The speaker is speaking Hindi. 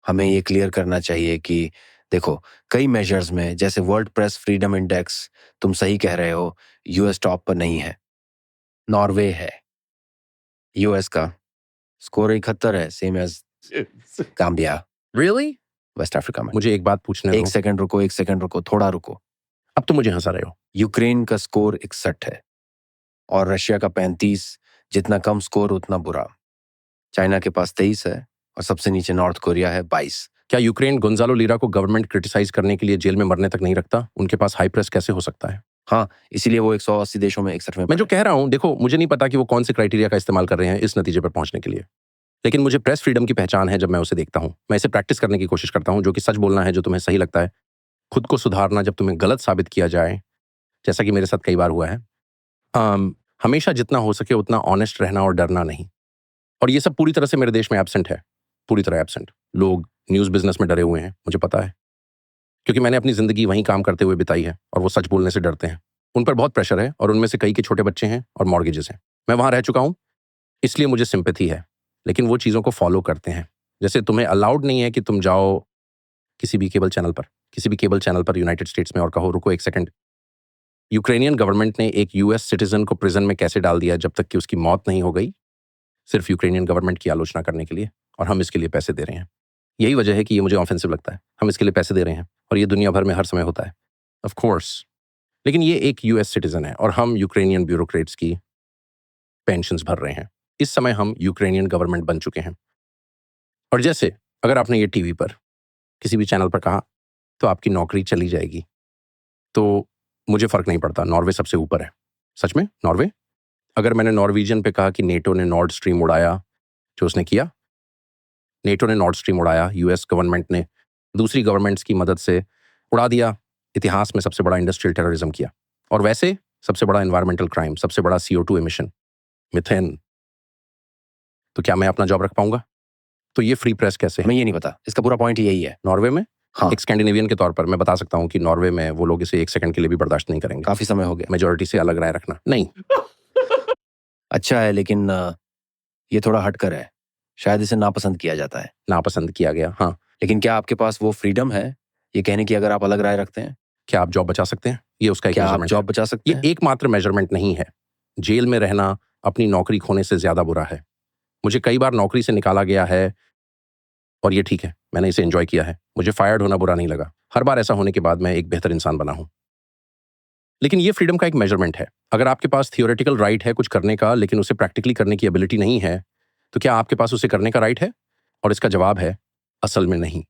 हमें ये क्लियर करना चाहिए कि देखो, कई मेजर्स में जैसे वर्ल्ड प्रेस फ्रीडम इंडेक्स, तुम सही कह रहे हो, यूएस टॉप पर नहीं है, नॉर्वे है। यूएस का स्कोर 71 है, same as Gambia, Really? West Africa में। मुझे एक बात पूछने दो। एक सेकंड रुको, थोड़ा रुको। अब तो मुझे हंसा रहे हो। यूक्रेन का स्कोर 61 है और रशिया का 35। जितना कम स्कोर उतना बुरा। चाइना के पास 23 है और सबसे नीचे नॉर्थ कोरिया है 22। क्या यूक्रेन गोंजालो लीरा को गवर्नमेंट क्रिटिसाइज करने के लिए जेल में मरने तक नहीं रखता? उनके पास हाई प्रेस कैसे हो सकता है? हाँ, इसीलिए वो 180 देशों में 61वें मैं जो पर कह रहा हूं, देखो, मुझे नहीं पता कि वो कौन से क्राइटेरिया का इस्तेमाल कर रहे हैं इस नतीजे पर पहुंचने के लिए, लेकिन मुझे प्रेस फ्रीडम की पहचान है जब मैं उसे देखता हूं। मैं इसे प्रैक्टिस करने की कोशिश करता हूं, जो कि सच बोलना है जो तुम्हें सही लगता है, खुद को सुधारना जब तुम्हें गलत साबित किया जाए, जैसा कि मेरे साथ कई बार हुआ है। हमेशा जितना हो सके उतना ऑनेस्ट रहना और डरना नहीं। और ये सब पूरी तरह से मेरे देश में एब्सेंट है, पूरी तरह एब्सेंट। लोग न्यूज़ बिजनेस में डरे हुए हैं, मुझे पता है, क्योंकि मैंने अपनी ज़िंदगी वहीं काम करते हुए बिताई है और वो सच बोलने से डरते हैं। उन पर बहुत प्रेशर है और उनमें से कई के छोटे बच्चे हैं और मॉर्गेजेस हैं। मैं वहाँ रह चुका हूँ, इसलिए मुझे सिंपैथी है, लेकिन वो चीज़ों को फॉलो करते हैं। जैसे तुम्हें अलाउड नहीं है कि तुम जाओ किसी भी केबल चैनल पर यूनाइटेड स्टेट्स में और कहो रुको एक सेकंड, यूक्रेनियन गवर्नमेंट ने एक यूएस सिटीजन को प्रिजन में कैसे डाल दिया जब तक कि उसकी मौत नहीं हो गई, सिर्फ यूक्रेनियन गवर्नमेंट की आलोचना करने के लिए, और हम इसके लिए पैसे दे रहे हैं। यही वजह है कि ये मुझे ऑफेंसिव लगता है। हम इसके लिए पैसे दे रहे हैं और ये दुनिया भर में हर समय होता है, ऑफ कोर्स। लेकिन ये एक यूएस सिटीजन है और हम यूक्रेनियन ब्यूरोक्रेट्स की पेंशन्स भर रहे हैं। इस समय हम यूक्रेनियन गवर्नमेंट बन चुके हैं। और जैसे अगर आपने ये टीवी पर किसी भी चैनल पर कहा तो आपकी नौकरी चली जाएगी, तो मुझे फर्क नहीं पड़ता, नॉर्वे सबसे ऊपर है। सच में नॉर्वे। अगर मैंने नॉर्वेजियन पे कहा कि नेटो ने नॉर्ड स्ट्रीम उड़ाया, जो उसने किया, नेटो ने नॉर्ड स्ट्रीम उड़ाया, यूएस गवर्नमेंट ने दूसरी गवर्नमेंट्स की मदद से उड़ा दिया, इतिहास में सबसे बड़ा इंडस्ट्रियल टेररिज्म किया, और वैसे सबसे बड़ा एनवायरमेंटल क्राइम, सबसे बड़ा CO2 एमिशन, मिथेन, तो क्या मैं अपना जॉब रख पाऊंगा? तो ये फ्री प्रेस कैसे है? हमें ये नहीं पता, इसका पूरा पॉइंट यही है। नॉर्वे में हाँ, एक स्कैंडिनेवियन के तौर पर मैं बता सकता हूँ कि नॉर्वे में वो लोग इसे एक सेकंड के लिए भी बर्दाश्त नहीं करेंगे। काफी समय हो गया। मेजोरिटी से अलग राय रखना नहीं। अच्छा है, लेकिन ये थोड़ा हटकर है, शायद इसे नापसंद किया जाता है। नापसंद किया गया, हाँ। लेकिन क्या आपके पास वो फ्रीडम है ये कहने की अगर आप अलग राय रखते हैं? क्या आप जॉब बचा सकते हैं? ये उसका एक क्या आप मेजरमेंट जॉब है। बचा सकते ये हैं? एकमात्र मेजरमेंट नहीं है। जेल में रहना अपनी नौकरी खोने से ज्यादा बुरा है। मुझे कई बार नौकरी से निकाला गया है और ये ठीक है, मैंने इसे एंजॉय किया है। मुझे फायर्ड होना बुरा नहीं लगा। हर बार ऐसा होने के बाद मैं एक बेहतर इंसान बना हूं। लेकिन ये फ्रीडम का एक मेजरमेंट है। अगर आपके पास थियोरेटिकल राइट है कुछ करने का, लेकिन उसे प्रैक्टिकली करने की एबिलिटी नहीं है, तो क्या आपके पास उसे करने का राइट है? और इसका जवाब है असल में नहीं।